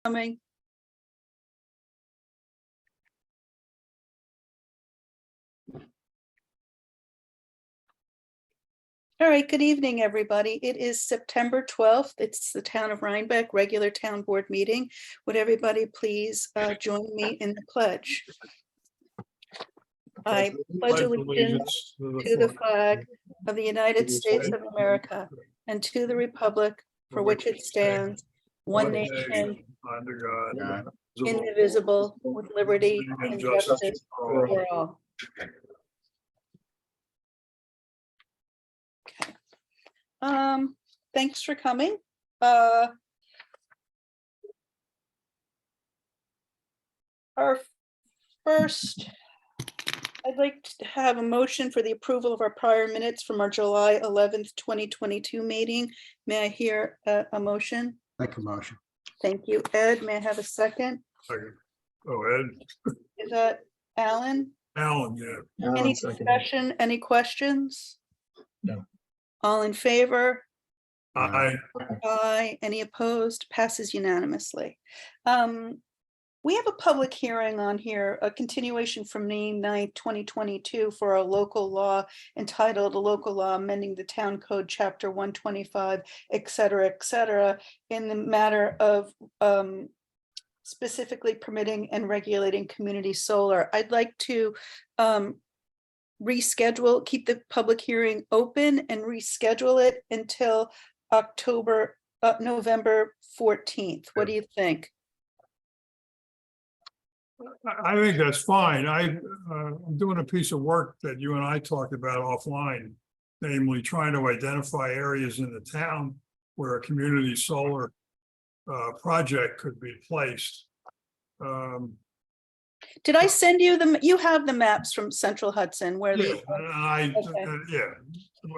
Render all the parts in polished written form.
coming. All right, good evening, everybody. It is September 12th. It's the Town of Rhinebeck regular town board meeting. Would everybody please join me in the pledge? I pledge allegiance to the flag of the United States of America and to the republic for which it stands, one nation, under God, indivisible, with liberty and justice for all. Okay. Thanks for coming. Our first, I'd like to have a motion for the approval of our prior minutes from our July 11th, 2022 meeting. May I hear a motion? make a motion. Thank you, Ed. May I have a second? Second. Oh, Ed. Is that Alan? Alan, yeah. Any discussion, any questions? No. All in favor? Aye. Aye. Any opposed? Passes unanimously. We have a public hearing on here, a continuation from May 9th, 2022 for a local law entitled a local law amending the town code chapter 125, et cetera, in the matter of specifically permitting and regulating community solar. I'd like to reschedule, keep the public hearing open and reschedule it until November 14th. What do you think? I think that's fine. I'm doing a piece of work that you and I talked about offline, namely trying to identify areas in the town where a community solar project could be placed. Did I send you them? You have the maps from Central Hudson where Yeah, the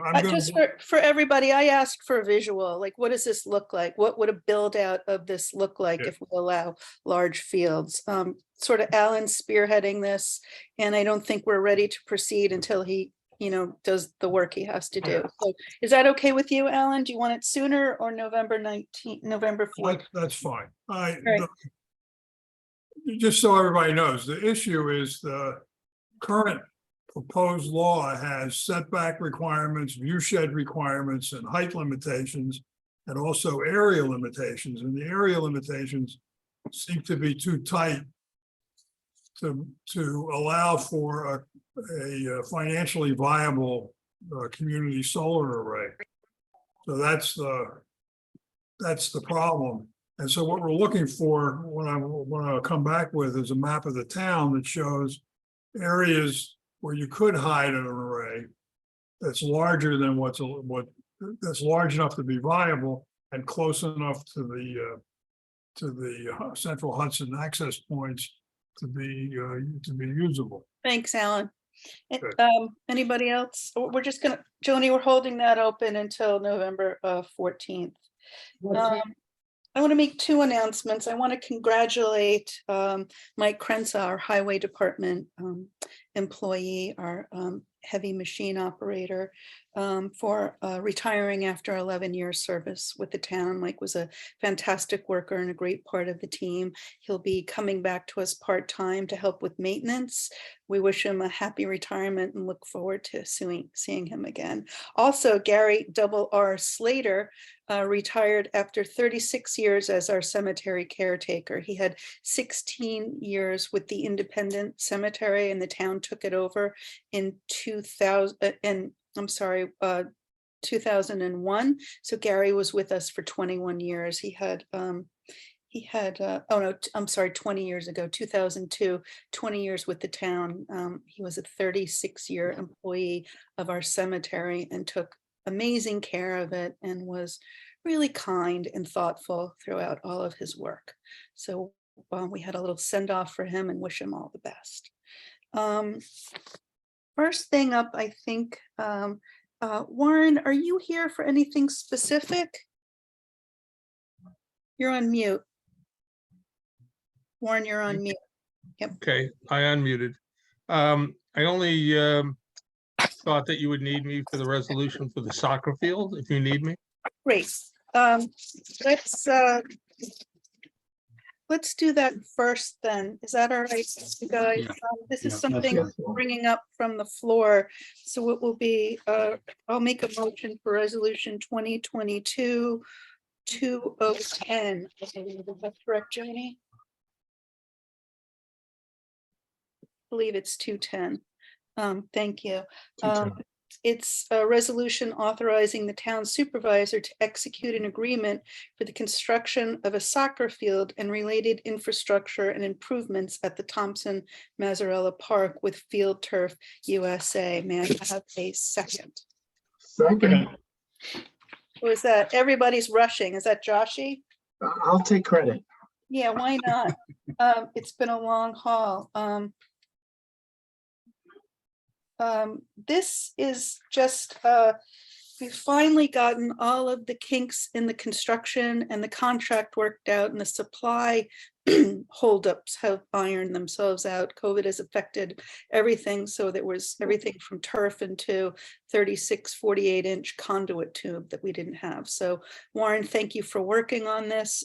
I'm gonna, just for everybody, I asked for a visual, like what does this look like? What would a build out of this look like Yeah. if we allow large fields? Sort of Alan spearheading this, and I don't think we're ready to proceed until he, does the work he has to do. So is that okay with you, Alan? Do you want it sooner or November 19th, November 4th? that's fine. Right. Just so everybody knows, the issue is the current proposed law has setback requirements, view shed requirements, and height limitations, and also area limitations. And the area limitations seem to be too tight to allow for a financially viable community solar array. So that's the problem. And so what we're looking for, what I'll come back with, is a map of the town that shows areas where you could hide an array that's larger than that's large enough to be viable and close enough to the Central Hudson access points to be usable. Thanks, Alan. Good. Anybody else? We're just gonna, Joni, we're holding that open until November 14th. I want to make two announcements. I want to congratulate Mike Crenshaw, our highway department employee, our heavy machine operator, for retiring after 11 years service with the town. Mike was a fantastic worker and a great part of the team. He'll be coming back to us part-time to help with maintenance. We wish him a happy retirement and look forward to seeing him again. Also, Gary R. Slater retired after 36 years as our cemetery caretaker. He had 16 years with the Independent Cemetery, and the town took it over in 2001. So Gary was with us for 21 years. He had 20 years ago, 2002, 20 years with the town. He was a 36-year employee of our cemetery and took amazing care of it and was really kind and thoughtful throughout all of his work. So we had a little send-off for him and wish him all the best. First thing up, I think, Warren, are you here for anything specific? You're on mute. Warren, you're on mute. Yep. Okay, I unmuted. I only thought that you would need me for the resolution for the soccer field, if you need me. Great. Let's let's do that first then. Is that all right, you guys? Yeah. This Yeah, is that's something good. we're bringing up from the floor. So it will be, I'll make a motion for resolution 2022 2010. Is that correct, Joni? I believe it's 210. Thank you. 210. It's a resolution authorizing the town supervisor to execute an agreement for the construction of a soccer field and related infrastructure and improvements at the Thompson Mazzarella Park with Field Turf USA. May I have a second? Second, Or is that, everybody's rushing? Is that Joshy? I'll take credit. Yeah, why not? It's been a long haul. This is just, we've finally gotten all of the kinks in the construction and the contract worked out, and the supply holdups have ironed themselves out. COVID has affected everything. So there was everything from turf into 36, 48-inch conduit tube that we didn't have. So Warren, thank you for working on this.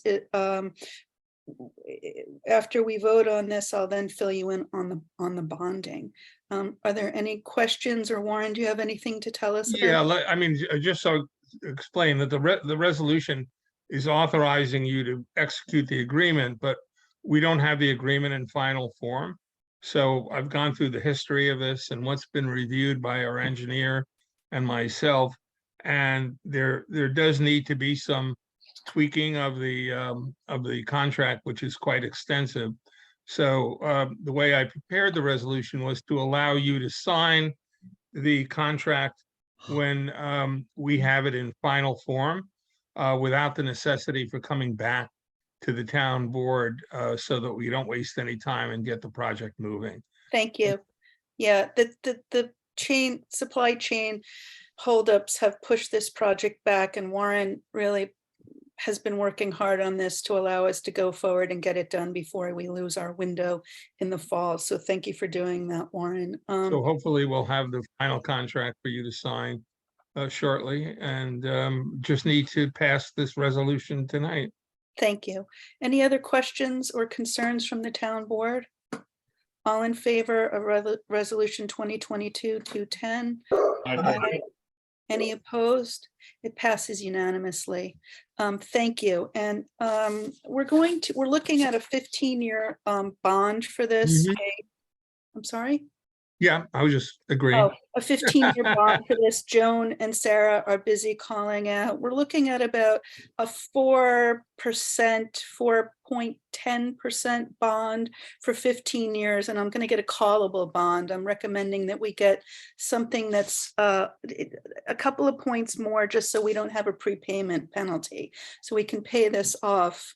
After we vote on this, I'll then fill you in on the bonding. Are there any questions, or Warren, do you have anything to tell us? Yeah, about? I mean, just so explain that the resolution is authorizing you to execute the agreement, but we don't have the agreement in final form. So I've gone through the history of this and what's been reviewed by our engineer and myself. And there does need to be some tweaking of the contract, which is quite extensive. So the way I prepared the resolution was to allow you to sign the contract when we have it in final form, without the necessity for coming back to the town board, so that we don't waste any time and get the project moving. Thank you. Yeah, the supply chain holdups have pushed this project back, and Warren really has been working hard on this to allow us to go forward and get it done before we lose our window in the fall. So thank you for doing that, Warren. So hopefully we'll have the final contract for you to sign shortly, and just need to pass this resolution tonight. Thank you. Any other questions or concerns from the town board? All in favor of resolution 2022-210? Aye. Any opposed? It passes unanimously. Thank you. And we're looking at a 15-year bond for this. Mhm. I'm sorry? Yeah, I was just agreeing. Oh, a 15-year bond for this. Joan and Sarah are busy calling out. We're looking at about a 4%, 4.10% bond for 15 years. And I'm going to get a callable bond. I'm recommending that we get something that's a couple of points more, just so we don't have a prepayment penalty. So we can pay this off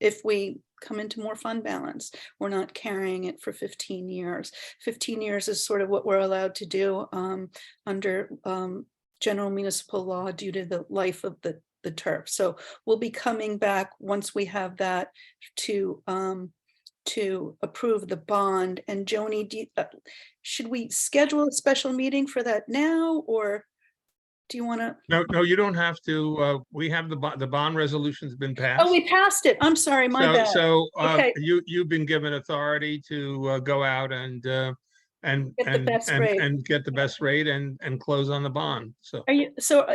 if we come into more fund balance. We're not carrying it for 15 years. 15 years is sort of what we're allowed to do under general municipal law due to the life of the turf. So we'll be coming back once we have that to approve the bond. And Joni, should we schedule a special meeting for that now, or do you want to? No, you don't have to. We have the bond resolution's been passed. Oh, we passed it. I'm sorry, my bad. So Okay. you've been given authority to go out and Get the best rate. and get the best rate and close on the bond. So Are you, so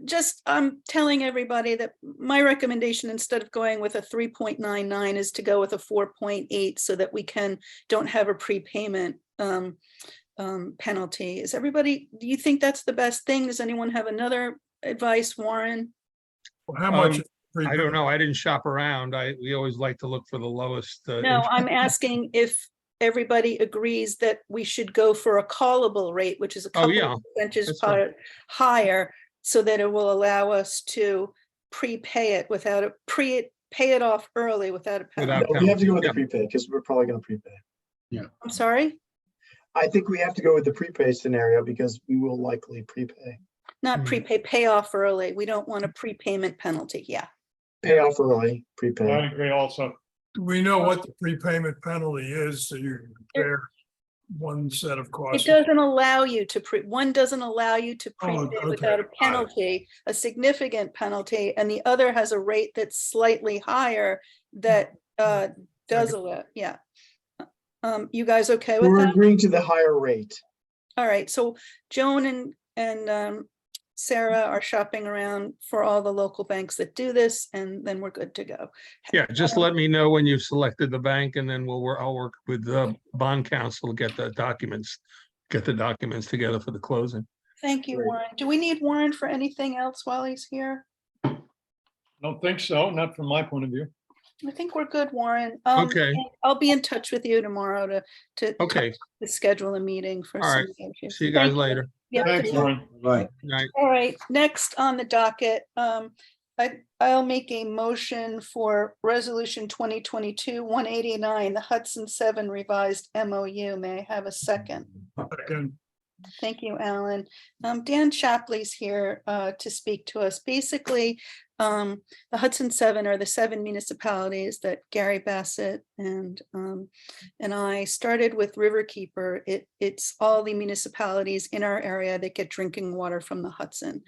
just, I'm telling everybody that my recommendation, instead of going with a 3.99, is to go with a 4.8, so that we don't have a prepayment penalty. Is everybody, do you think that's the best thing? Does anyone have another advice, Warren? Well, how much? I don't know. I didn't shop around. We always like to look for the lowest. No, I'm asking if everybody agrees that we should go for a callable rate, which is a couple yeah, of percentage that's fine. point higher, so that it will allow us to prepay it without pay it off early without a penalty. Without No, we have to go with penalty, the prepay because we're probably going to prepay. I'm sorry, I think we have to go with the prepay scenario because we will likely prepay. not Hmm. prepay, pay off early. We don't want a prepayment penalty. Yeah. Pay off early, prepay. agree also. Do we know what the prepayment penalty is, so you can compare one set of It costs? doesn't allow you to one doesn't allow you to Oh, prepay okay. without a Got it. penalty, a significant penalty, and the other has a rate that's slightly higher that Desolate, yeah. You guys okay with We're that? agreeing to the higher rate. All right, so Joan and Sarah are shopping around for all the local banks that do this, and then we're good to go. Yeah, just let me know when you've selected the bank and then I'll work with the bond counsel, to get the documents together for the closing. Thank you, Great. Warren. Do we need Warren for anything else while he's here? Don't think so, not from my point of view. I think we're good, Warren. Okay. And I'll be in touch with you tomorrow to Okay, schedule a meeting for all some right. issues. See you guys Thank later. Yep, Thanks, good night. Warren. Right. Night. All right, next on the docket, I'll make a motion for resolution 2022-189, the Hudson 7 revised MOU. May I have a second? Second. Thank you, Alan. Dan Shapley's here to speak to us. Basically, the Hudson 7 are the 7 municipalities that Gary Bassett and I started with Riverkeeper. It's all the municipalities in our area that get drinking water from the Hudson.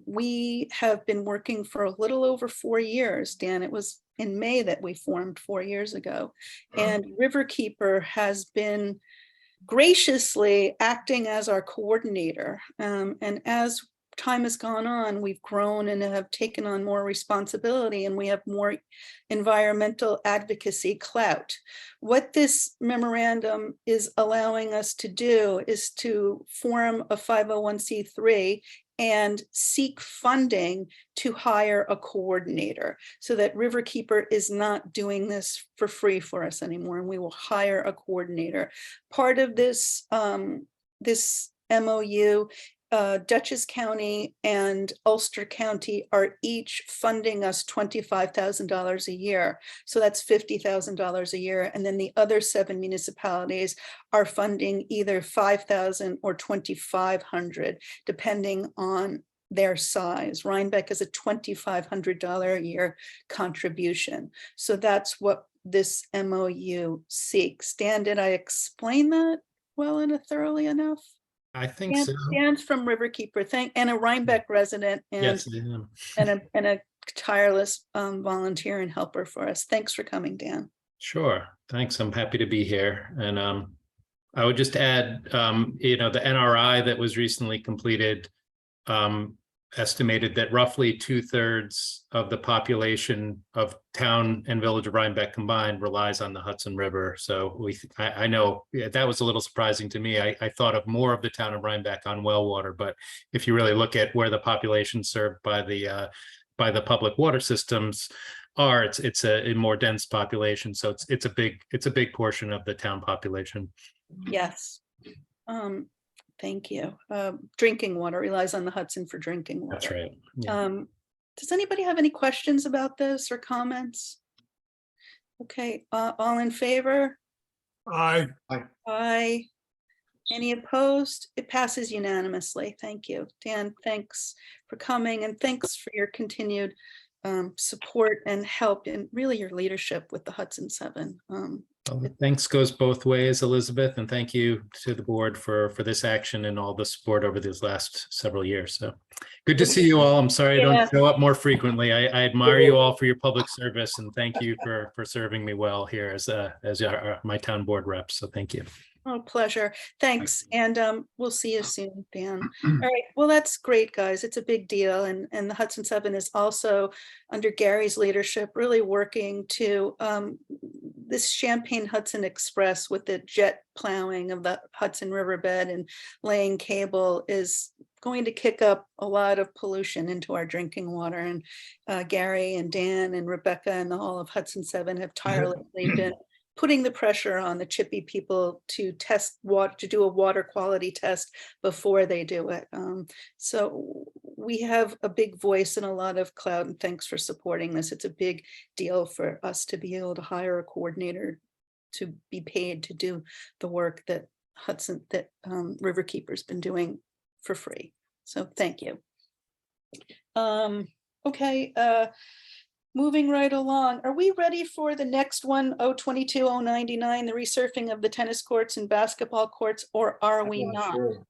We have been working for a little over 4 years, Dan. It was in May that we formed 4 years ago. And Riverkeeper has been graciously acting as our coordinator. And as time has gone on, we've grown and have taken on more responsibility, and we have more environmental advocacy clout. What this memorandum is allowing us to do is to form a 501c3 and seek funding to hire a coordinator, so that Riverkeeper is not doing this for free for us anymore, and we will hire a coordinator. Part of this this MOU, Dutchess County and Ulster County are each funding us $25,000 a year. So that's $50,000 a year. And then the other 7 municipalities are funding either $5,000 or $2,500, depending on their size. Rhinebeck is a $2,500 a year contribution. So that's what this MOU seeks. Dan, did I explain that well and thoroughly enough? I think so. Dan's from Riverkeeper, and a Rhinebeck resident, and Yes, I am. and a tireless volunteer and helper for us. Thanks for coming, Dan. Sure. Thanks. I'm happy to be here. And I would just add, the NRI that was recently completed estimated that roughly 2/3 of the population of town and village of Rhinebeck combined relies on the Hudson River. So I know that was a little surprising to me. I thought of more of the town of Rhinebeck on well water, but if you really look at where the population served by the public water systems are, it's a more dense population. So it's a big portion of the town population. Yes. Thank you. Drinking water relies on the Hudson for drinking water. That's right. Yeah. Does anybody have any questions about this or comments? Okay, all in favor? Aye. Aye. Any opposed? It passes unanimously. Thank you. Dan, thanks for coming, and thanks for your continued support and help, and really your leadership with the Hudson 7. Well, thanks goes both ways, Elizabeth, and thank you to the board for this action and all the support over these last several years. So good to see you all. I'm sorry I Yeah. don't show up more frequently. I admire you all for your public service, and thank you for serving me well here as my town board rep. So thank you. Oh, pleasure. Thanks. And we'll see you soon, Dan. All right. Well, that's great, guys. It's a big deal. And the Hudson 7 is also, under Gary's leadership, really working to this Champaign Hudson Express with the jet plowing of the Hudson Riverbed and laying cable is going to kick up a lot of pollution into our drinking water. And Gary and Dan and Rebecca and the whole of Hudson 7 have tirelessly been putting the pressure on the Chippy people to test water, to do a water quality test before they do it. So we have a big voice and a lot of clout, and thanks for supporting this. It's a big deal for us to be able to hire a coordinator to be paid to do the work that Riverkeeper's been doing for free. So thank you. Okay. Moving right along, are we ready for the next one, 022-099, the resurfacing of the tennis courts and basketball courts, or are we I'm not? sure.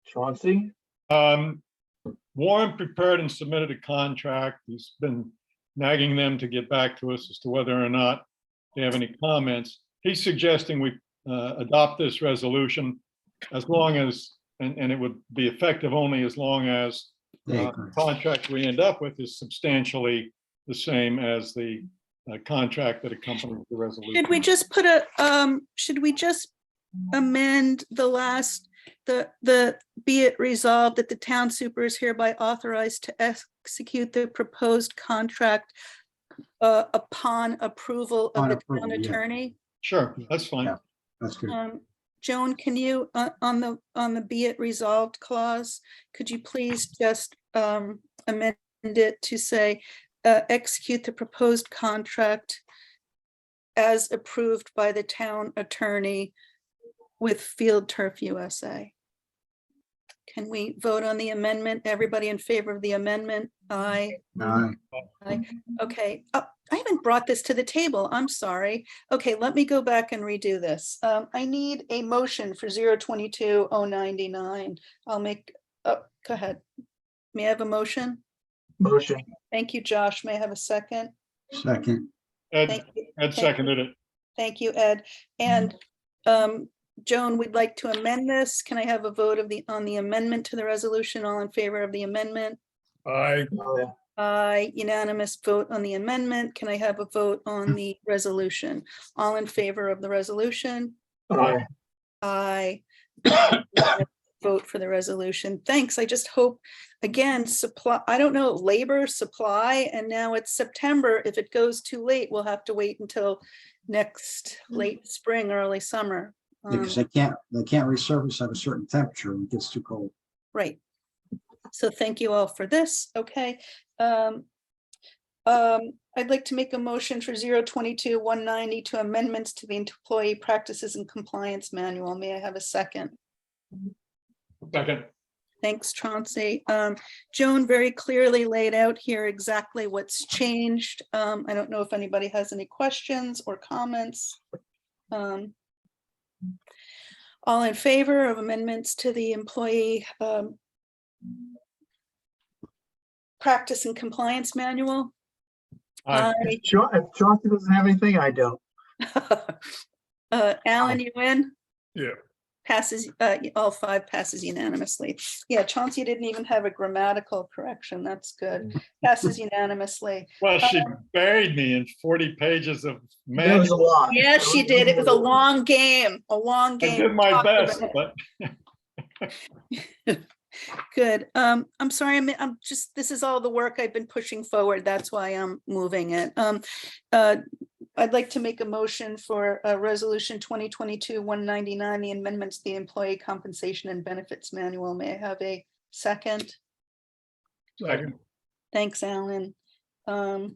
Chauncey? Warren prepared and submitted a contract. He's been nagging them to get back to us as to whether or not they have any comments. He's suggesting we adopt this resolution as long as, and it would be effective only as long as the contract we end up with is substantially the same as the contract that accompanies the resolution. Should we just put should we just amend the last, the be it resolved that the town super is hereby authorized to execute the proposed contract upon approval of On the approval, town yeah. attorney? Sure, that's fine. Yeah. That's good. Joan, can you, on the be it resolved clause, could you please just amend it to say, execute the proposed contract as approved by the town attorney with Field Turf USA? Can we vote on the amendment? Everybody in favor of the amendment? Aye. Aye. Okay, I haven't brought this to the table. I'm sorry. Okay, let me go back and redo this. I need a motion for 022-099. I'll make, go ahead. May I have a motion? Motion. Thank you, Josh. May I have a second? Second. Ed, Thank you. Ed seconded it. Thank you, Ed. And Joan, we'd like to amend this. Can I have a vote on the amendment to the resolution? All in favor of the amendment? I, Aye, unanimous vote on the amendment. Can I have a vote on the resolution? All in favor of the resolution? Aye. Aye. Vote for the resolution. Thanks. I just hope, again, supply, I don't know, labor, supply, and now it's September. If it goes too late, we'll have to wait until next late spring, early summer. Because they can't resurface at a certain temperature when it gets too cold. Right. So thank you all for this. Okay. I'd like to make a motion for 022-190 to amendments to the Employee Practices and Compliance Manual. May I have a second? Second. Thanks, Chauncey. Joan very clearly laid out here exactly what's changed. I don't know if anybody has any questions or comments. All in favor of amendments to the Employee Practice and Compliance Manual? Aye. If Chauncey doesn't have anything, I don't. Alan, you in? yeah, Passes, all five passes unanimously. Yeah, Chauncey didn't even have a grammatical correction. That's good. Passes unanimously. Well, she buried me in 40 pages of That was a manual. lot. Yes, she did. It was a long game, a long I game. did my Talked best, about but it. Good. I'm sorry. I'm just, this is all the work I've been pushing forward. That's why I'm moving it. I'd like to make a motion for resolution 2022-199, the amendments to the Employee Compensation and Benefits Manual. May I have a second? second. Thanks, Alan. I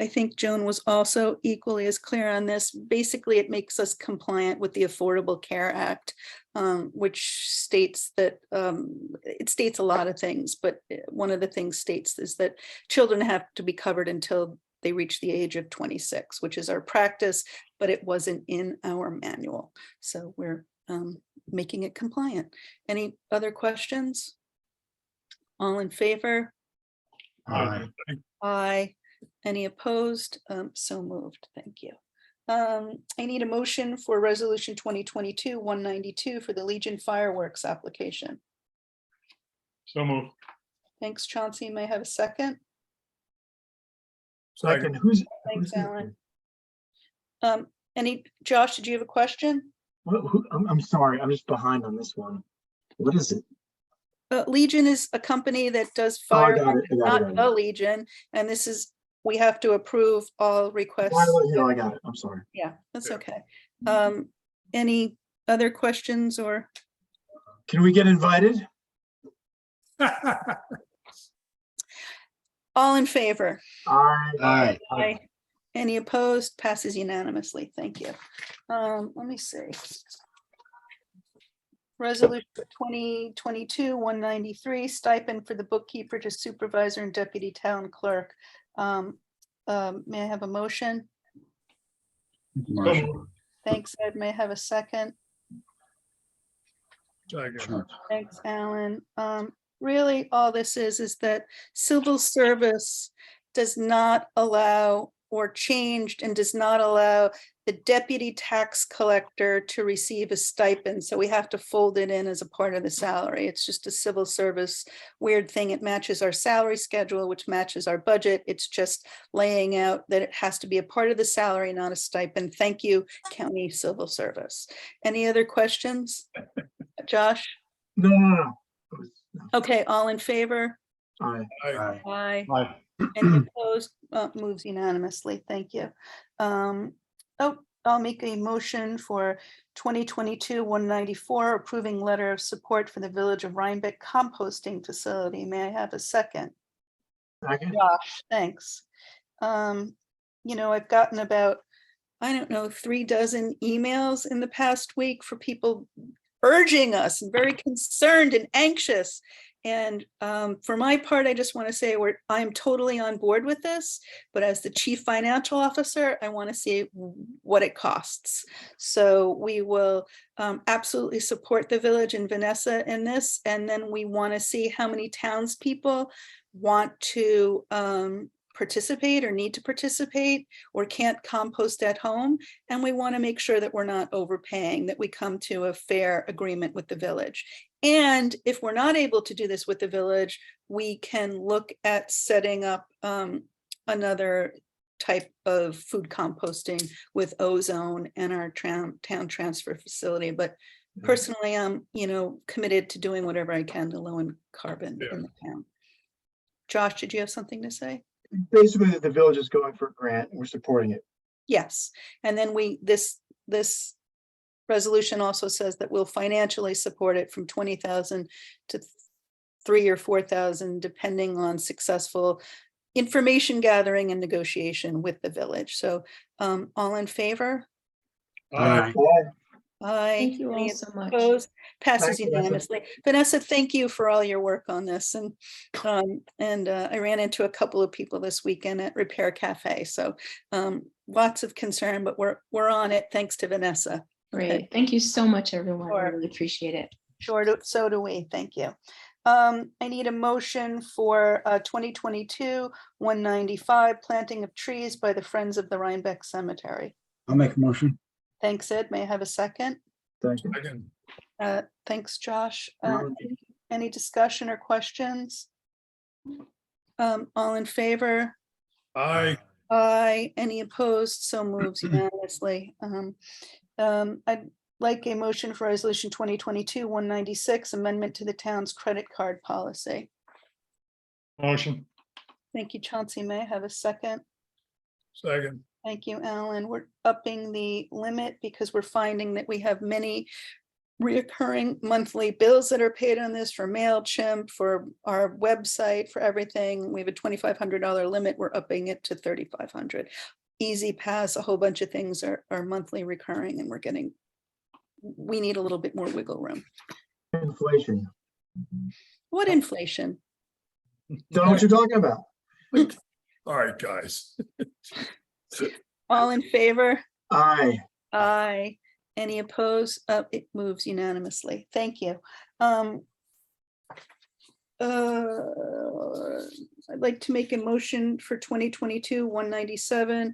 think Joan was also equally as clear on this. Basically, it makes us compliant with the Affordable Care Act, which states that it states a lot of things, but one of the things states is that children have to be covered until they reach the age of 26, which is our practice, but it wasn't in our manual. So we're making it compliant. Any other questions? All in favor? Aye. Aye. Any opposed? So moved. Thank you. I need a motion for resolution 2022-192 for the Legion fireworks application. so moved. Thanks, Chauncey. May I have a second? Second, Thanks, Alan. Josh, did you have a question? I'm sorry, I'm just behind on this one. What is it? Legion is a company that does Oh, I fire, got it. not the Legion, and this is, we have to approve all requests. No, I got it. I'm sorry. Yeah, that's Yeah. okay. Any other questions or? Can we get invited? All in favor? Aye. Aye. Any opposed? Passes unanimously. Thank you. Let me see. Resolution 2022-193, stipend for the bookkeeper to supervisor and deputy town clerk. May I have a motion? Motion. Thanks, Ed. May I have a second? Second. Sure. Thanks, Alan. Really, all this is that civil service does not allow or changed and does not allow the deputy tax collector to receive a stipend. So we have to fold it in as a part of the salary. It's just a civil service weird thing. It matches our salary schedule, which matches our budget. It's just laying out that it has to be a part of the salary, not a stipend. Thank you, County Civil Service. Any other questions? Josh? No. Okay, all in favor? Aye. Aye. Aye. Aye. Any opposed? Moves unanimously. Thank you. I'll make a motion for 2022-194, approving letter of support for the Village of Rhinebeck composting facility. May I have a second? Second. Josh, thanks. I've gotten about, I don't know, 36 emails in the past week for people urging us and very concerned and anxious. And for my part, I just want to say I'm totally on board with this, but as the chief financial officer, I want to see what it costs. So we will absolutely support the village and Vanessa in this. And then we want to see how many townspeople want to participate or need to participate or can't compost at home. And we want to make sure that we're not overpaying, that we come to a fair agreement with the village. And if we're not able to do this with the village, we can look at setting up another type of food composting with ozone and our town transfer facility. But personally, I'm committed to doing whatever I can to lower carbon in the town. Josh, did you have something to say? Basically, the village is going for a grant and we're supporting it. Yes, and then this resolution also says that we'll financially support it from 20,000 to 3,000 or 4,000, depending on successful information gathering and negotiation with the village. So all in favor? Aye. Aye. Thank you all Any so much. opposed? Passes Thanks, Vanessa. unanimously. Vanessa, thank you for all your work on this. And I ran into a couple of people this weekend at Repair Cafe. So lots of concern, but we're on it. Thanks to Vanessa. Great. Thank you so much, everyone. I Sure. really appreciate it. Sure, so do we. Thank you. I need a motion for 2022-195 planting of trees by the Friends of the Rhinebeck Cemetery. I'll make a motion. Thanks, Ed. May I have a second? Second. Second. Thanks, Josh. No. Any discussion or questions? All in favor? Aye. Aye. Any opposed? So moves unanimously. I'd like a motion for resolution 2022-196, amendment to the town's credit card policy. Motion. Thank you, Chauncey. May I have a second? Second. Thank you, Alan. We're upping the limit because we're finding that we have many reoccurring monthly bills that are paid on this for MailChimp, for our website, for everything. We have a $2,500 limit. We're upping it to $3,500. Easy Pass, a whole bunch of things are monthly recurring, and we need a little bit more wiggle room. Inflation. What inflation? Don't know what you're talking about. All right, guys. All in favor? Aye. Aye. Any opposed? It moves unanimously. Thank you. I'd like to make a motion for 2022-197.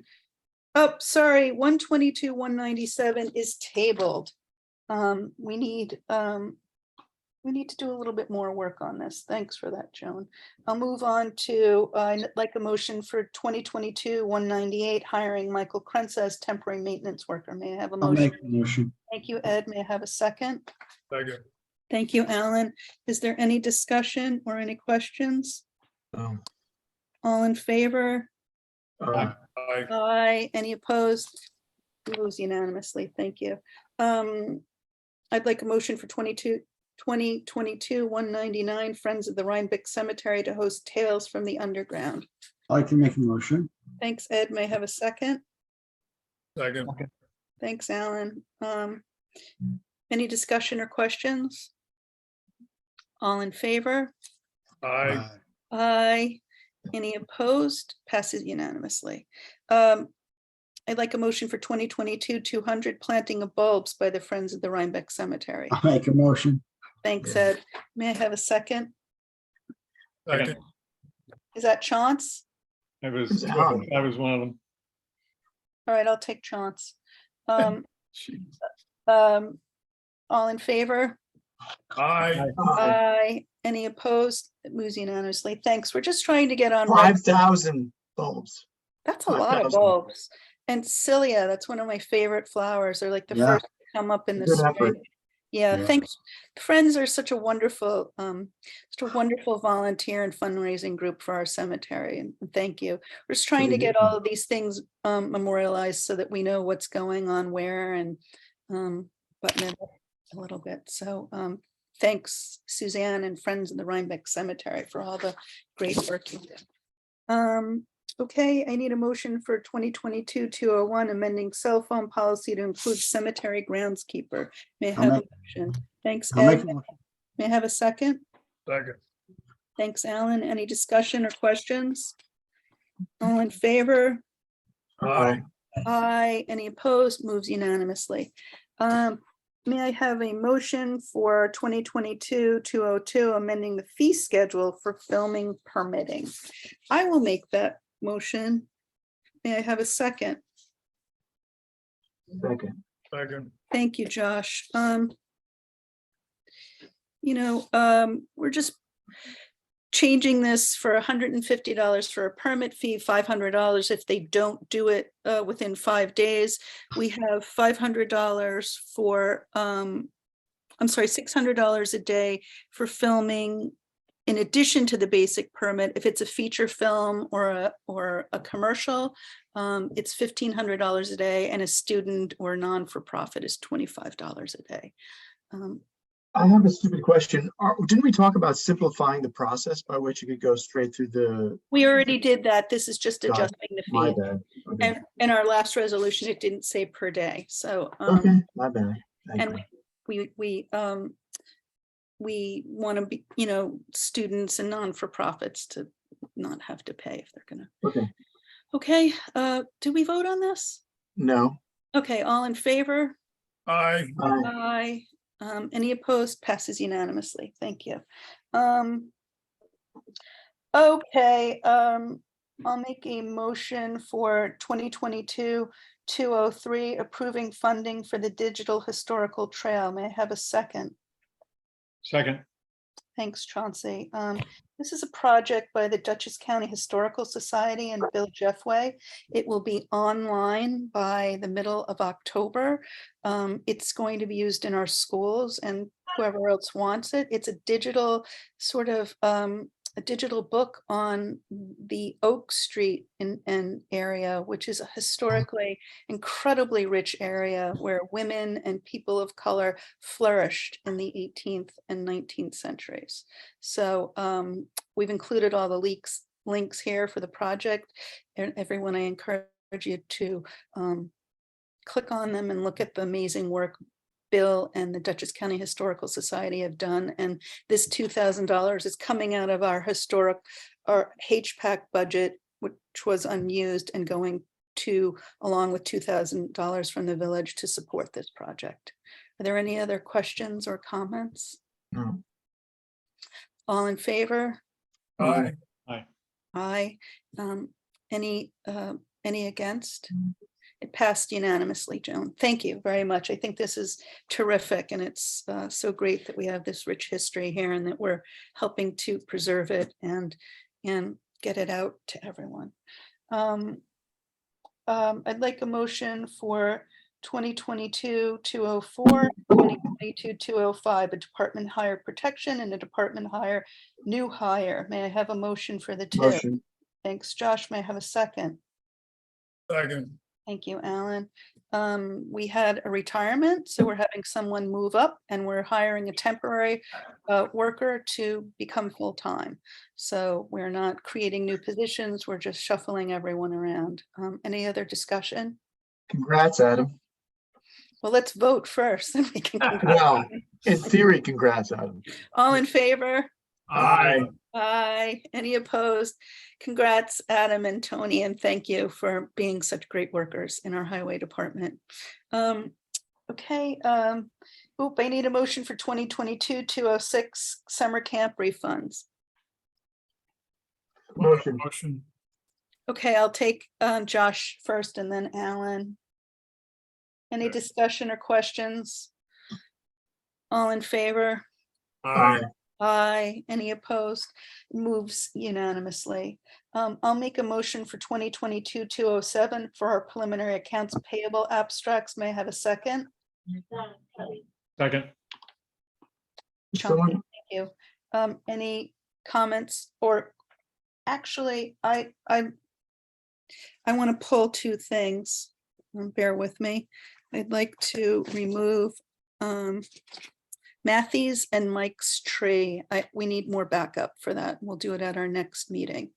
Oh, sorry, 122-197 is tabled. We need to do a little bit more work on this. Thanks for that, Joan. I'll move on to, I'd like a motion for 2022-198, hiring Michael Krentz as temporary maintenance worker. May I have a I'll motion? make the motion. Thank you, Ed. May I have a second? Second. Thank you, Alan. Is there any discussion or any questions? No. All in favor? Aye. Aye. Aye. Any opposed? Moves unanimously. Thank you. I'd like a motion for 2022-199, Friends of the Rhinebeck Cemetery to host Tales from the Underground. I'd like to make a motion. Thanks, Ed. May I have a second? Second. Thanks, Alan. Any discussion or questions? All in favor? Aye. Aye. Any opposed? Passes unanimously. I'd like a motion for 2022-200, planting of bulbs by the Friends of the Rhinebeck Cemetery. I'll make a motion. Thanks, Ed. May I have a second? Second. Is that Chance? I was, Who's Alan? I was one of them. All right, I'll take chance. Um, all in favor? Aye. Aye. Any opposed? It moves unanimously. Thanks. We're just trying to get on. 5,000 bulbs. That's a lot of 5,000. bulbs. And cilia, that's one of my favorite flowers. They're like the Yeah. first to come up in the Good spring. effort. Yeah, Yeah. thanks. Friends are such a wonderful volunteer and fundraising group for our cemetery. And thank you. We're just trying to get all of these things memorialized so that we know what's going on where and button it up a little bit. So thanks, Suzanne and friends in the Rhinebeck Cemetery for all the great work you did. Okay, I need a motion for 2022-201, amending cell phone policy to include cemetery groundskeeper. May I I'll have a make- motion? Thanks, I'll make Ed. a motion. May I have a second? Second. Thanks, Alan. Any discussion or questions? All in favor? Aye. Aye. Any opposed? Moves unanimously. May I have a motion for 2022-202, amending the fee schedule for filming permitting? I will make that motion. May I have a second? Second. Second. Thank you, Josh. We're just changing this for $150 for a permit fee, $500 if they don't do it within 5 days. We have $500 for, $600 a day for filming in addition to the basic permit. If it's a feature film or a commercial, it's $1,500 a day, and a student or non-for-profit is $25 a day. I have a stupid question. Didn't we talk about simplifying the process by which you could go straight through the? We already did that. This is just Got it. adjusting the My fee. bad. Okay. And in our last resolution, it didn't say per day. So, Okay, my bad. Thank and you. we want to be, students and non-for-profits to not have to pay if they're gonna. Okay, Okay, do we vote on this? no. Okay, all in favor? Aye. Aye. Any opposed? Passes unanimously. Thank you. Okay, I'll make a motion for 2022-203, approving funding for the digital historical trail. May I have a second? Second. Thanks, Chauncey. This is a project by the Dutchess County Historical Society and Bill Jeffway. It will be online by the middle of October. It's going to be used in our schools and whoever else wants it. It's a digital a digital book on the Oak Street and area, which is a historically incredibly rich area where women and people of color flourished in the 18th and 19th centuries. So we've included all the links here for the project. And everyone, I encourage you to click on them and look at the amazing work Bill and the Dutchess County Historical Society have done. And this $2,000 is coming out of our HPAC budget, which was unused, and going to, along with $2,000 from the village to support this project. Are there any other questions or comments? No. All in favor? Aye. Aye. Any against? It passed unanimously, Joan. Thank you very much. I think this is terrific, and it's so great that we have this rich history here and that we're helping to preserve it and get it out to everyone. I'd like a motion for 2022-204, 2022-205, a department hire protection and a department hire new hire. May I have a motion for the two? Motion. Thanks, Josh. May I have a second? Second. Thank you, Alan. We had a retirement, so we're having someone move up, and we're hiring a temporary worker to become full-time. So we're not creating new positions, we're just shuffling everyone around. Any other discussion? Congrats, Adam. Well, let's vote first, then we can. Well, in theory, congrats, Adam. All in favor? Aye. Aye. Any opposed? Congrats, Adam and Tony, and thank you for being such great workers in our highway department. Okay. I need a motion for 2022-206 summer camp refunds. Motion. Motion. Okay, I'll take Josh first and then Alan. Any discussion or questions? All in favor? Aye. Aye. Any opposed? Moves unanimously. I'll make a motion for 2022-207 for our preliminary accounts payable abstracts. May I have a second? Second. Chauncey, thank you. Any comments or actually, I want to pull two things. Bear with me. I'd like to remove Matthews and Mike's tree. We need more backup for that. We'll do it at our next meeting.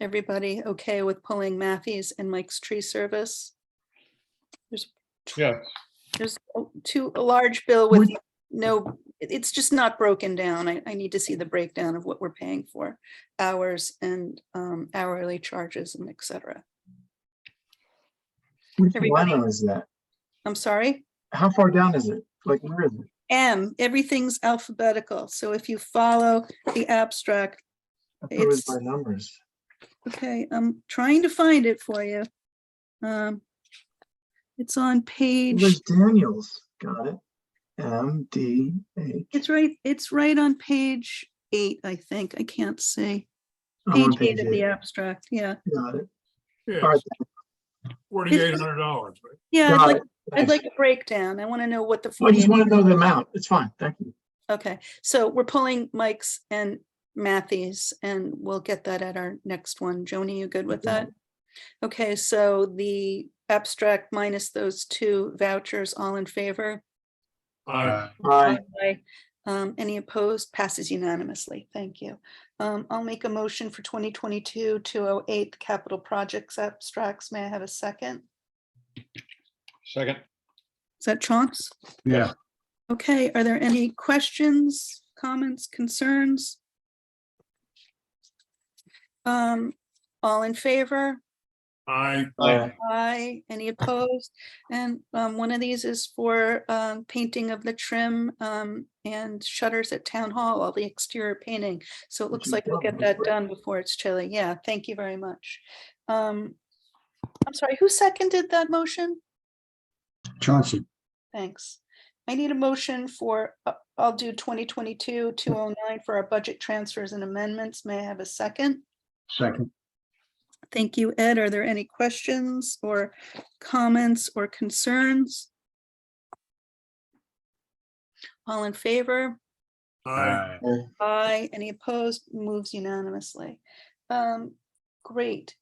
Everybody okay with pulling Matthews and Mike's tree service? Yeah. There's a large bill with no, it's just not broken down. I need to see the breakdown of what we're paying for hours and hourly charges and et cetera. Which Everybody- line is that? I'm sorry. How far down is it? Like, where is it? Everything's alphabetical. So if you follow the abstract, I thought it was It's- by numbers. okay, I'm trying to find it for you. It's on page, There's Daniels. Got it. MDH. it's right on page 8, I think. I can't see. I'm on Page 8 of the 8. abstract, yeah. Got it. Yeah, All right. $4,800, right? Yeah, Got it. I'd Thanks. like a breakdown. I want to know what the I just 48. want to know the amount. It's fine. Thank you. Okay, so we're pulling Mike's and Matthews, and we'll get that at our next one. Joni, you good with that? Okay, so the abstract minus those two vouchers, all in favor? Aye. Aye. Aye. Any opposed? Passes unanimously. Thank you. I'll make a motion for 2022-208, the capital projects abstracts. May I have a second? Second. Is that Chauncey? Yeah. Okay, are there any questions, comments, concerns? All in favor? Aye. Aye. Aye. Any opposed? And one of these is for painting of the trim and shutters at Town Hall, all the exterior painting. So it looks is like we'll done. get that done before it's chilly. Yeah, thank you very much. I'm sorry, who seconded that motion? Chauncey. Thanks. I need a motion for, I'll do 2022-209 for our budget transfers and amendments. May I have a second? Second. Thank you, Ed. Are there any questions or comments or concerns? All in favor? Aye. Aye. Any opposed? Moves unanimously. Great.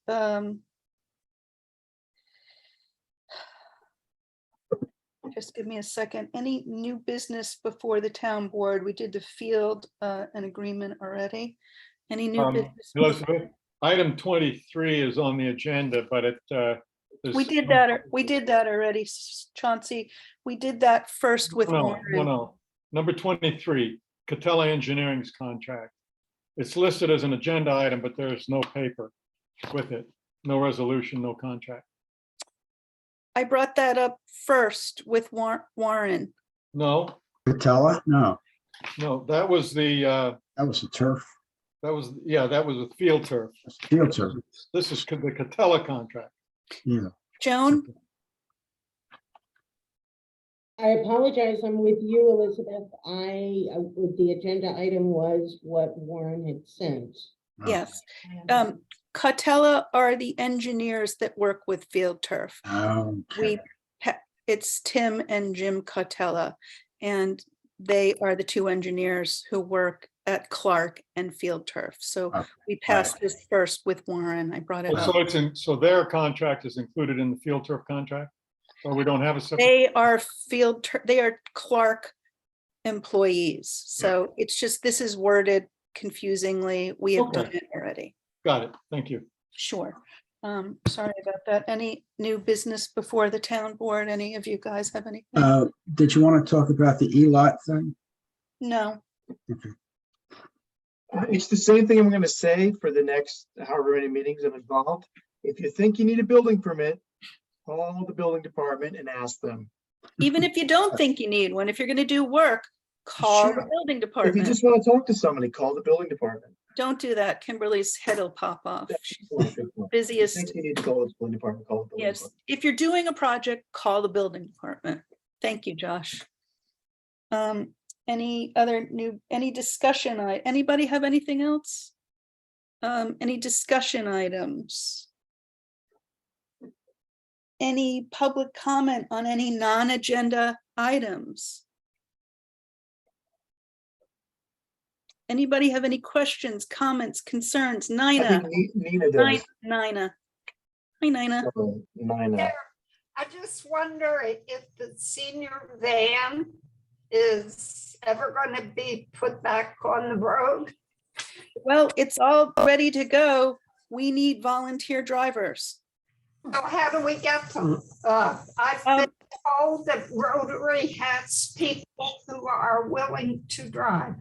Just give me a second. Any new business before the town board? We did the field an agreement already. Any new business? Elizabeth, item 23 is on the agenda, but it. We did that already, Chauncey. We did that first with Warren. No. Number 23, Catella Engineering's contract. It's listed as an agenda item, but there's no paper with it. No resolution, no contract. I brought that up first with Warren. No, Patella? No, that was the, that was the turf. that was the field turf. That's the field turf. This is the Catella contract. Yeah. Joan? I apologize, I'm with you, Elizabeth. The agenda item was what Warren had sent. Oh. Yes. Catella are the engineers that work with field turf. Okay. It's Tim and Jim Catella, and they are the two engineers who work at Clark and field turf. So Okay. we passed this first with Warren. I brought it up. So their contract is included in the field turf contract? Or we don't have a separate? They are Clark employees. So it's just, this is worded confusingly. We have done it already. Got it. Thank you. Sure. Sorry about that. Any new business before the town board? Any of you guys have anything? Did you want to talk about the E-lot thing? No. Okay. It's the same thing I'm going to say for the next however many meetings I'm involved. If you think you need a building permit, call the building department and ask them. Even if you don't think you need one, if you're going to do work, call the Sure. building If you department. just want to talk to somebody, call the building department. Don't do that. Kimberly's head will pop off. She's Good point. I busiest. think you need to call the building department, call the building Yes, department. if you're doing a project, call the building department. Thank you, Josh. Any other any discussion? Anybody have anything else? Any discussion items? Any public comment on any non-agenda items? Anybody have any questions, comments, concerns? I Nina, think Nina does. Nina. Hi, Nina. Nina. I just wonder if the senior van is ever going to be put back on the road. Well, it's all ready to go. We need volunteer drivers. So how do we get them? I've been told that Rotary has people who are willing to drive.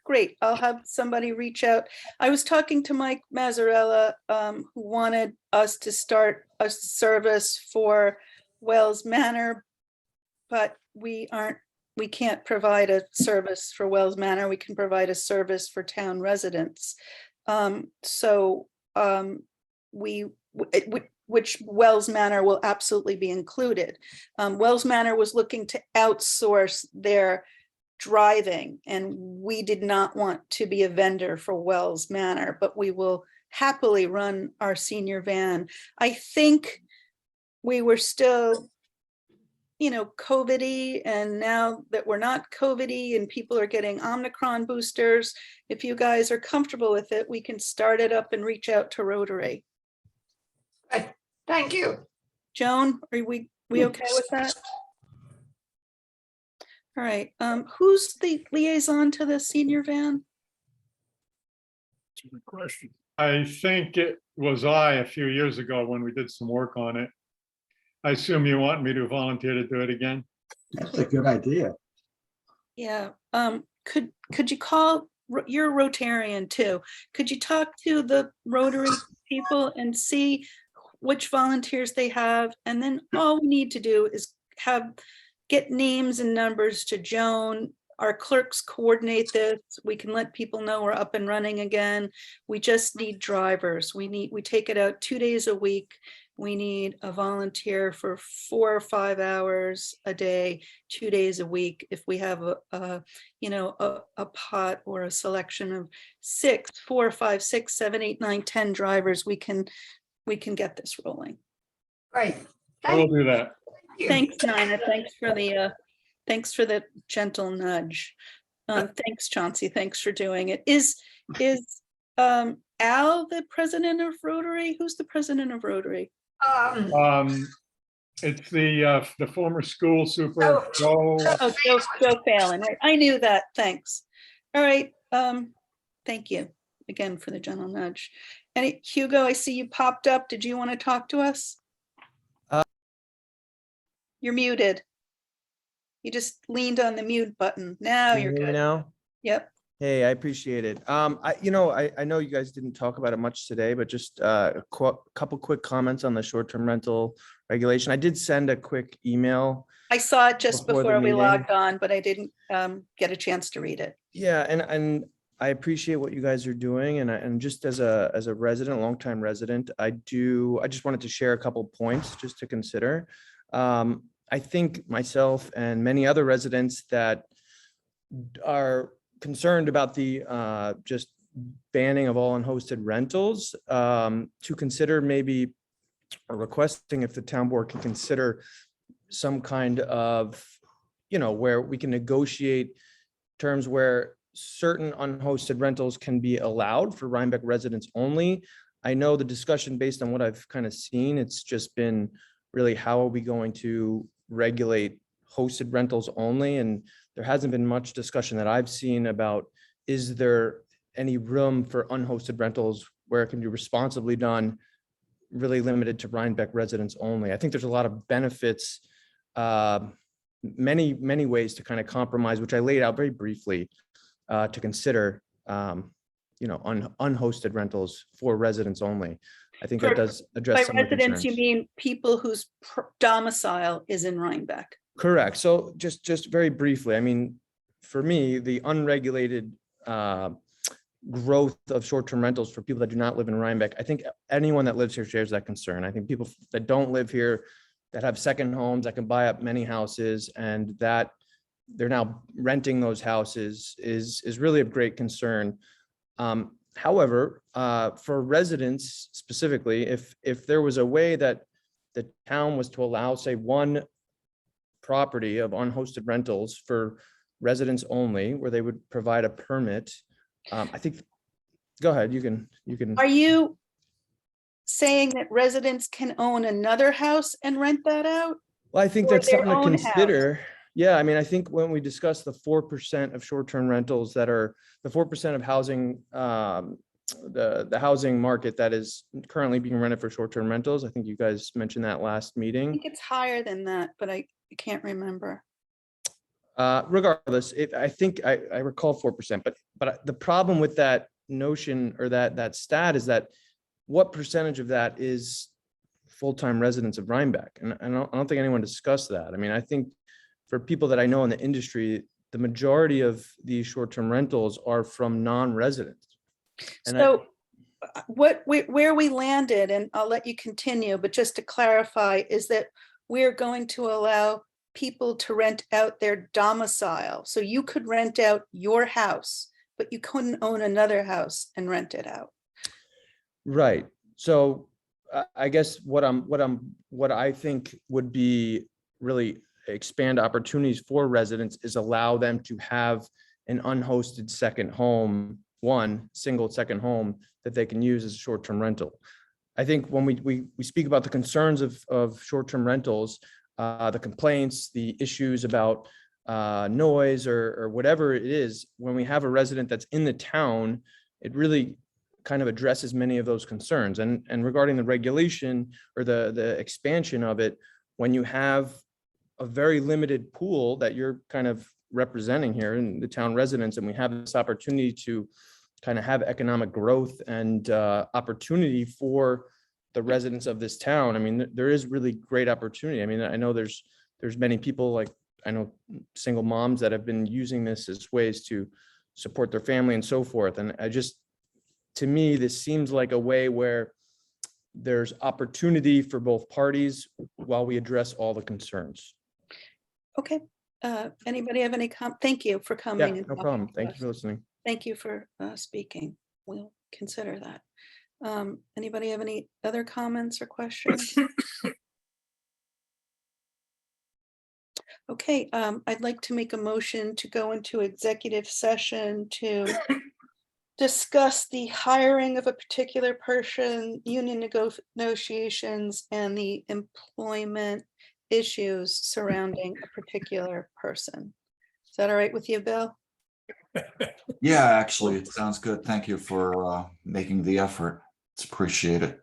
Great, I'll have somebody reach out. I was talking to Mike Mazzarella, who wanted us to start a service for Wells Manor, but we can't provide a service for Wells Manor. We can provide a service for town residents. Which Wells Manor will absolutely be included. Wells Manor was looking to outsource their driving, and we did not want to be a vendor for Wells Manor, but we will happily run our senior van. I think we were still, COVID-y, and now that we're not COVID-y and people are getting Omicron boosters, if you guys are comfortable with it, we can start it up and reach out to Rotary. Thank you. Joan, are we okay with that? All right, who's the liaison to the senior van? That's a good question. I think it was I a few years ago when we did some work on it. I assume you want me to volunteer to do it again? That's a good idea. Yeah, could you call, you're a Rotarian too. Could you talk to the Rotary people and see which volunteers they have? And then all we need to do is get names and numbers to Joan. Our clerks coordinate this. We can let people know we're up and running again. We just need drivers. We take it out 2 days a week. We need a volunteer for 4 or 5 hours a day, 2 days a week. If we have a pot or a selection of 4, 5, 6, 7, 8, 9, 10 drivers, we can get this rolling. Great. I will do that. Thanks, Nina. Thanks for the gentle nudge. Thanks, Chauncey. Thanks for doing it. Is Al the president of Rotary? Who's the president of Rotary? It's the former school super. Joe. Oh, Joe Fallon. Right. I knew that. Thanks. All right. Thank you again for the gentle nudge. And Hugo, I see you popped up. Did you want to talk to us? You're muted. You just leaned on the mute button. Now you're good. Now? Yep. Hey, I appreciate it. I know you guys didn't talk about it much today, but just a couple quick comments on the short-term rental regulation. I did send a quick email. I saw it just Before the before we meeting. logged on, but I didn't get a chance to read it. Yeah, and I appreciate what you guys are doing, and just as a resident, longtime resident, I just wanted to share a couple points just to consider. I think myself and many other residents that are concerned about the just banning of all unhosted rentals, to consider maybe or requesting if the town board can consider some kind of, where we can negotiate terms where certain unhosted rentals can be allowed for Rhinebeck residents only. I know the discussion, based on what I've kind of seen, it's just been really, how are we going to regulate hosted rentals only? And there hasn't been much discussion that I've seen about, is there any room for unhosted rentals where it can be responsibly done, really limited to Rhinebeck residents only? I think there's a lot of benefits, many ways to kind of compromise, which I laid out very briefly, to consider, unhosted rentals for residents only. I think that does address By some of the residents, you concerns. mean people whose domicile is in Rhinebeck? Correct. So just very briefly, I mean, for me, the unregulated growth of short-term rentals for people that do not live in Rhinebeck. I think anyone that lives here shares that concern. I think people that don't live here, that have second homes, that can buy up many houses, and that they're now renting those houses is really of great concern. However, for residents specifically, if there was a way that the town was to allow, say, one property of unhosted rentals for residents only, where they would provide a permit, I think, go ahead, you can. Are you saying that residents can own another house and rent that out? Well, I think or that's their something to own house? consider. Yeah, I mean, I think when we discuss the 4% of short-term rentals that are the 4% of housing, the housing market that is currently being rented for short-term rentals, I think you guys mentioned that last I meeting. think it's higher than that, but I can't remember. Regardless, I think I recall 4%, but the problem with that notion or that stat is that what percentage of that is full-time residents of Rhinebeck? And I don't think anyone discussed that. I mean, I think for people that I know in the industry, the majority of these short-term rentals are from non-residents. And So where we landed, and I'll let you continue, but just to clarify, is that we're going to allow people to rent out their domicile. So you could rent out your house, but you couldn't own another house and rent it out. Right. So I guess what I think would be really expand opportunities for residents is allow them to have an unhosted second home, one single second home that they can use as a short-term rental. I think when we speak about the concerns of short-term rentals, the complaints, the issues about noise or whatever it is, when we have a resident that's in the town, it really kind of addresses many of those concerns. And regarding the regulation or the expansion of it, when you have a very limited pool that you're kind of representing here in the town residents, and we have this opportunity to kind of have economic growth and opportunity for the residents of this town. I mean, there is really great opportunity. I mean, I know there's many people, like I know single moms that have been using this as ways to support their family and so forth. And to me, this seems like a way where there's opportunity for both parties while we address all the concerns. Okay. Anybody have any thank you for Yeah, coming. and no talking problem. to Thank you us. for listening. Thank you for speaking. We'll consider that. Anybody have any other comments or questions? Okay, I'd like to make a motion to go into executive session to discuss the hiring of a particular person, union negotiations, and the employment issues surrounding a particular person. Is that all right with you, Bill? Yeah, actually, it sounds good. Thank you for making the effort. It's appreciated.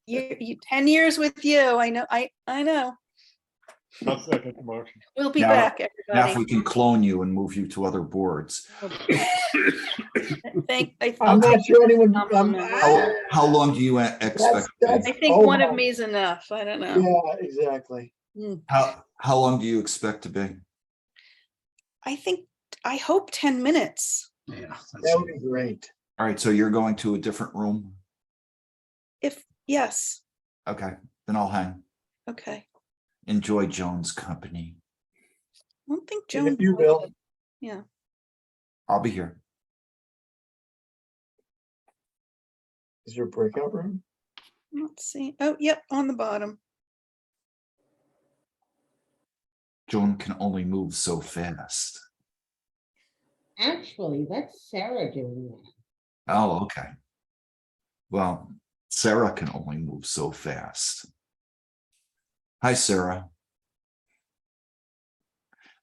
You 10 years with you. I know. I know. I'll second the motion. We'll be Now- back, Now, if everybody. we can clone you and move you to other boards. I'm not sure anyone. How long do you expect? That's- I think one of me is enough. I don't know. Yeah, exactly. How long do you expect to be? I hope 10 minutes. Yeah. That would be great. All right, so you're going to a different room? Yes. Okay, then I'll hang. Okay. Enjoy Joan's company. I don't think And Joan. if you will. Yeah. I'll be here. Is there a breakout room? Let's see. Oh, yep, on the bottom. Joan can only move so fast. Actually, that's Sarah doing that. Oh, okay. Well, Sarah can only move so fast. Hi, Sarah.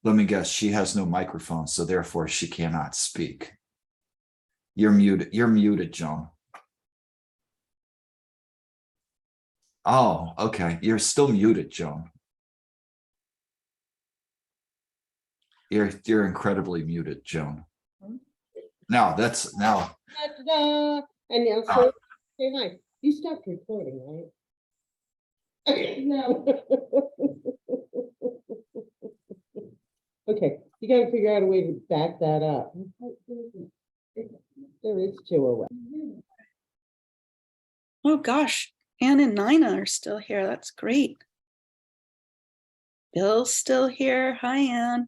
Let me guess, she has no microphone, so therefore she cannot speak. You're muted. You're muted, Joan. Oh, okay. You're still muted, Joan. You're incredibly muted, Joan. Now that's now. Da-da-da. And now say hi. You stopped recording, right? Okay, no. Okay, you gotta figure out a way to back that up. There There is two away. Oh, gosh, Ann and Nina are still here. That's great. Bill's still here. Hi, Ann.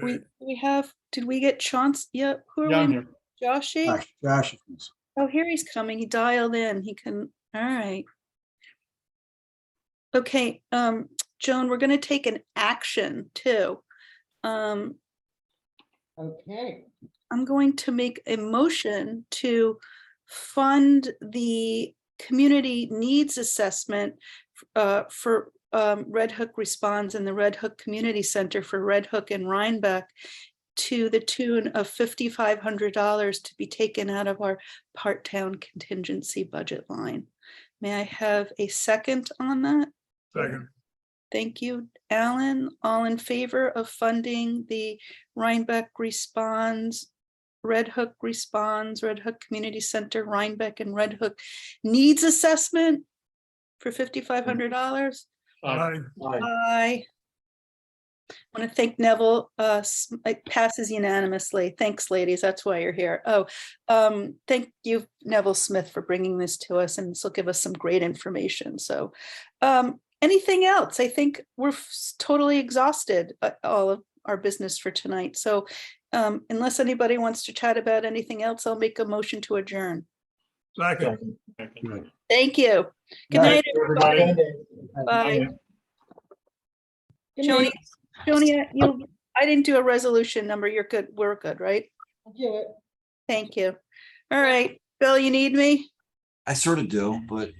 We have, did we get Chauncey? Yeah, who are Yeah, I'm we? here. Joshy? Josh, Oh, here he's coming. He dialed in. He can, all right. Okay, Joan, we're gonna take an action too. Okay. I'm going to make a motion to fund the community needs assessment for Red Hook Responds and the Red Hook Community Center for Red Hook and Rhinebeck to the tune of $5,500 to be taken out of our part-town contingency budget line. May I have a second on that? Second, Thank you, Alan. All in favor of funding the Rhinebeck Responds, Red Hook Responds, Red Hook Community Center, Rhinebeck and Red Hook Needs Assessment for $5,500? aye, Aye. I want to thank Neville. It passes unanimously. Thanks, ladies. That's why you're here. Oh, thank you, Neville Smith, for bringing this to us, and this will give us some great information. So, anything else? I think we're totally exhausted, all of our business for tonight. So, unless anybody wants to chat about anything else, I'll make a motion to adjourn. second. Thank you. Good night, everybody. Bye. Good Joni, night. Joni, I didn't do a resolution number. You're good. We're good, right? I'll do it. Thank you. All right, Bill, you need me? I sort of do, but